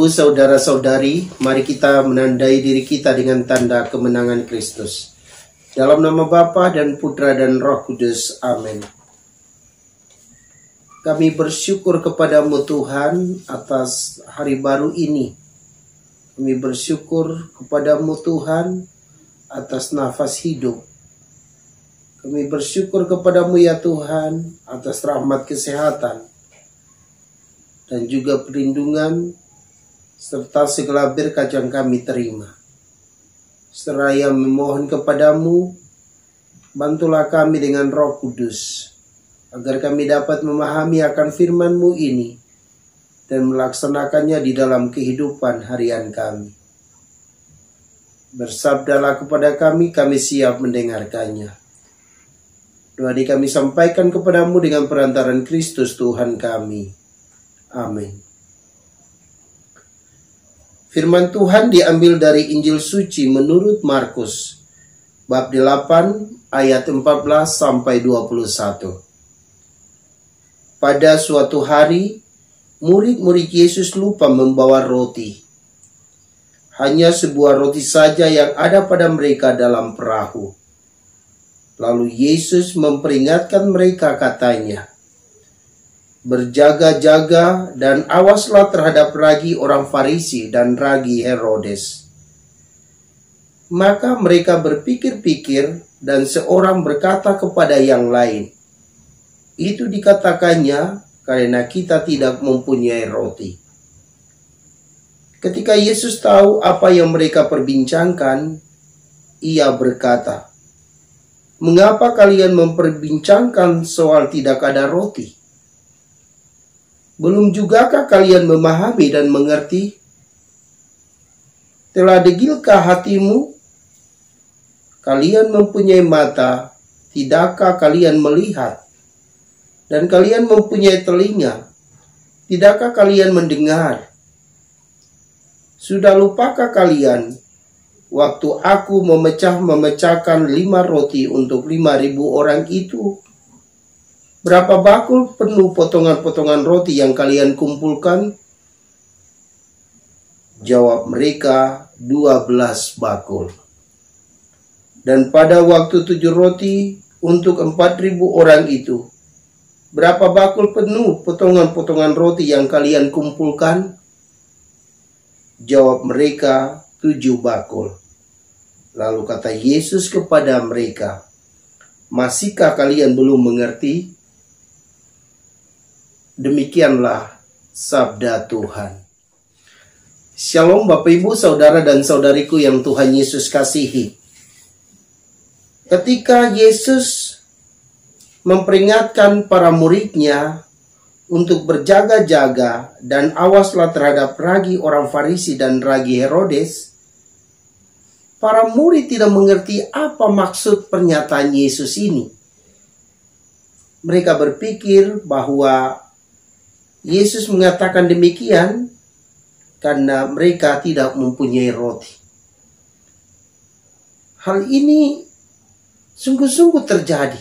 Ibu, saudara-saudari, mari kita menandai diri kita dengan tanda kemenangan Kristus. Dalam nama Bapa dan Putra dan Roh Kudus. Amin. Kami bersyukur kepadamu Tuhan atas hari baru ini. Kami bersyukur kepadamu Tuhan atas nafas hidup. Kami bersyukur kepadamu ya Tuhan atas rahmat kesehatan dan juga perlindungan serta segala berkat yang kami terima. Seraya memohon kepadamu, bantulah kami dengan Roh Kudus, agar kami dapat memahami akan firman-Mu ini dan melaksanakannya di dalam kehidupan harian kami. Bersabdalah kepada kami siap mendengarkannya. Doa ini kami sampaikan kepadamu dengan perantaran Kristus Tuhan kami. Amin. Firman Tuhan diambil dari Injil Suci menurut Markus, bab 8 ayat 14 sampai 21. Pada suatu hari, murid-murid Yesus lupa membawa roti. Hanya sebuah roti saja yang ada pada mereka dalam perahu. Lalu Yesus memperingatkan mereka, katanya, "Berjaga-jaga dan awaslah terhadap ragi orang Farisi dan ragi Herodes." Maka mereka berpikir-pikir dan seorang berkata kepada yang lain, "Itu dikatakannya karena kita tidak mempunyai roti." Ketika Yesus tahu apa yang mereka perbincangkan, Ia berkata, "Mengapa kalian memperbincangkan soal tidak ada roti? Belum jugakah kalian memahami dan mengerti? Telah degilkah hatimu? Kalian mempunyai mata, tidakkah kalian melihat? Dan kalian mempunyai telinga, tidakkah kalian mendengar? Sudah lupakah kalian waktu aku memecahkan 5 roti untuk 5.000 orang itu? Berapa bakul penuh potongan-potongan roti yang kalian kumpulkan?" Jawab mereka, 12 bakul. "Dan pada waktu 7 roti untuk 4.000 orang itu, berapa bakul penuh potongan-potongan roti yang kalian kumpulkan?" Jawab mereka, 7 bakul. Lalu kata Yesus kepada mereka, "Masihkah kalian belum mengerti?" Demikianlah sabda Tuhan. Shalom Bapak Ibu, Saudara dan Saudariku yang Tuhan Yesus kasihi. Ketika Yesus memperingatkan para muridnya untuk berjaga-jaga dan awaslah terhadap ragi orang Farisi dan ragi Herodes, para murid tidak mengerti apa maksud pernyataan Yesus ini. Mereka berpikir bahwa Yesus mengatakan demikian karena mereka tidak mempunyai roti. Hal ini sungguh-sungguh terjadi,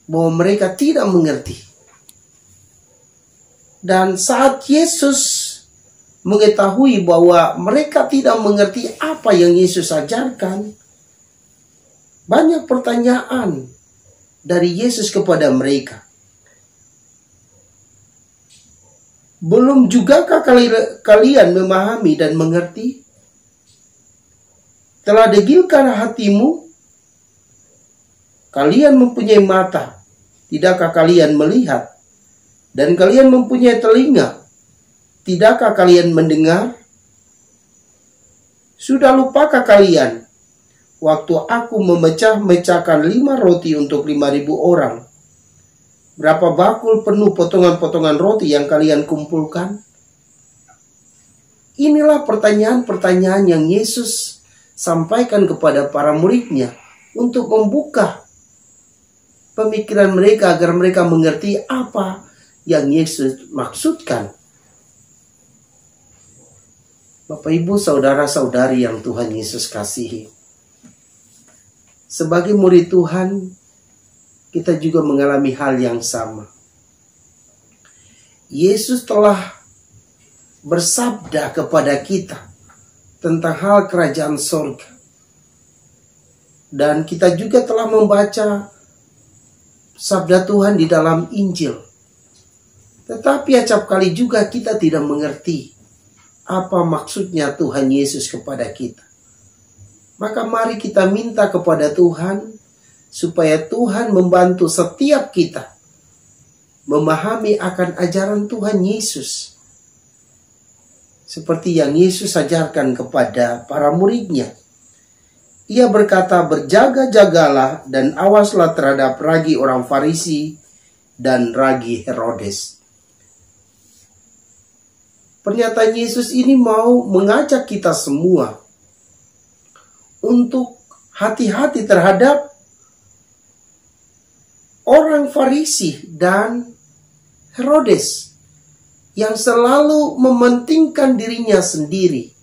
bahwa mereka tidak mengerti. Dan saat Yesus mengetahui bahwa mereka tidak mengerti apa yang Yesus ajarkan, banyak pertanyaan dari Yesus kepada mereka. Belum jugakah kalian memahami dan mengerti? Telah degilkah hatimu? Kalian mempunyai mata, tidakkah kalian melihat? Dan kalian mempunyai telinga, tidakkah kalian mendengar? Sudah lupakah kalian waktu aku memecahkan 5 roti untuk 5.000 orang? Berapa bakul penuh potongan-potongan roti yang kalian kumpulkan? Inilah pertanyaan-pertanyaan yang Yesus sampaikan kepada para muridnya untuk membuka pemikiran mereka agar mereka mengerti apa yang Yesus maksudkan. Bapak Ibu, Saudara-saudari yang Tuhan Yesus kasihi. Sebagai murid Tuhan, kita juga mengalami hal yang sama. Yesus telah bersabda kepada kita tentang hal kerajaan sorga. Dan kita juga telah membaca sabda Tuhan di dalam Injil. Tetapi acap kali juga kita tidak mengerti apa maksudnya Tuhan Yesus kepada kita. Maka mari kita minta kepada Tuhan supaya Tuhan membantu setiap kita memahami akan ajaran Tuhan Yesus. Seperti yang Yesus ajarkan kepada para muridnya. Ia berkata, berjaga-jagalah dan awaslah terhadap ragi orang Farisi dan ragi Herodes. Pernyataan Yesus ini mau mengajak kita semua untuk hati-hati terhadap orang Farisi dan Herodes yang selalu mementingkan dirinya sendiri,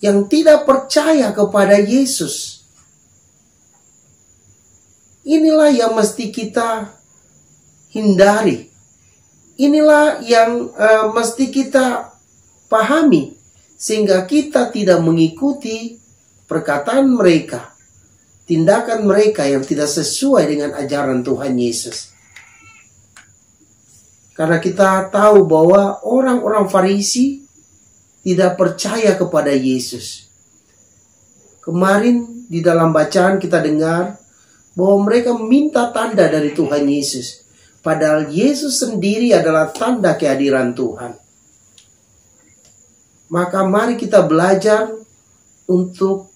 yang tidak percaya kepada Yesus. Inilah yang mesti kita hindari. Inilah yang mesti kita pahami, sehingga kita tidak mengikuti perkataan mereka, tindakan mereka yang tidak sesuai dengan ajaran Tuhan Yesus. Karena kita tahu bahwa orang-orang Farisi tidak percaya kepada Yesus. Kemarin di dalam bacaan kita dengar bahwa mereka minta tanda dari Tuhan Yesus. Padahal Yesus sendiri adalah tanda kehadiran Tuhan. Maka mari kita belajar untuk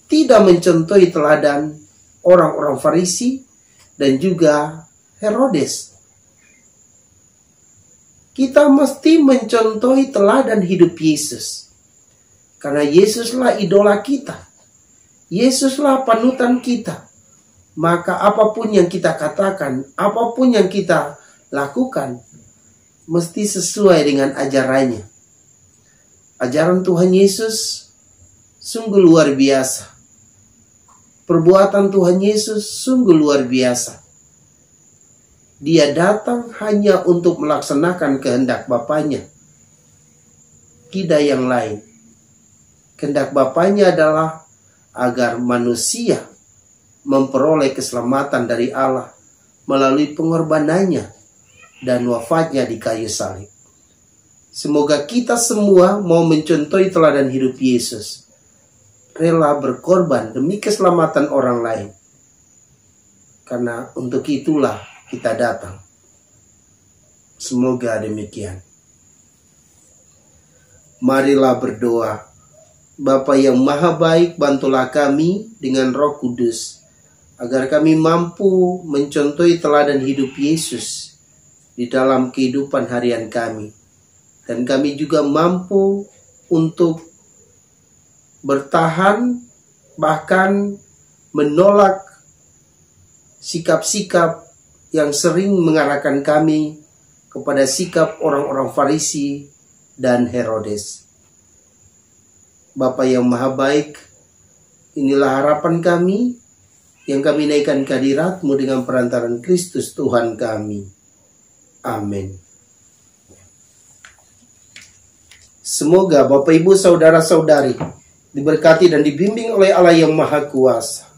tidak mencontohi teladan orang-orang Farisi dan juga Herodes. Kita mesti mencontohi teladan hidup Yesus. Karena Yesuslah idola kita. Yesuslah panutan kita. Maka apapun yang kita katakan, apapun yang kita lakukan, mesti sesuai dengan ajarannya. Ajaran Tuhan Yesus sungguh luar biasa. Perbuatan Tuhan Yesus sungguh luar biasa. Dia datang hanya untuk melaksanakan kehendak Bapanya. Tidak yang lain. Kehendak Bapanya adalah agar manusia memperoleh keselamatan dari Allah melalui pengorbanannya dan wafatnya di kayu salib. Semoga kita semua mau mencontohi teladan hidup Yesus. Rela berkorban demi keselamatan orang lain. Karena untuk itulah kita datang. Semoga demikian. Marilah berdoa. Bapa yang maha baik, bantulah kami dengan Roh Kudus, agar kami mampu mencontohi teladan hidup Yesus di dalam kehidupan harian kami. Dan kami juga mampu untuk bertahan, bahkan menolak sikap-sikap yang sering mengarahkan kami kepada sikap orang-orang Farisi dan Herodes. Bapa yang maha baik, inilah harapan kami yang kami naikkan ke hadirat-Mu dengan perantaran Kristus Tuhan kami. Amin. Semoga Bapak Ibu Saudara-saudari diberkati dan dibimbing oleh Allah yang Maha Kuasa,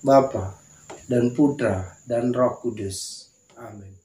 Bapa dan Putra dan Roh Kudus. Amin.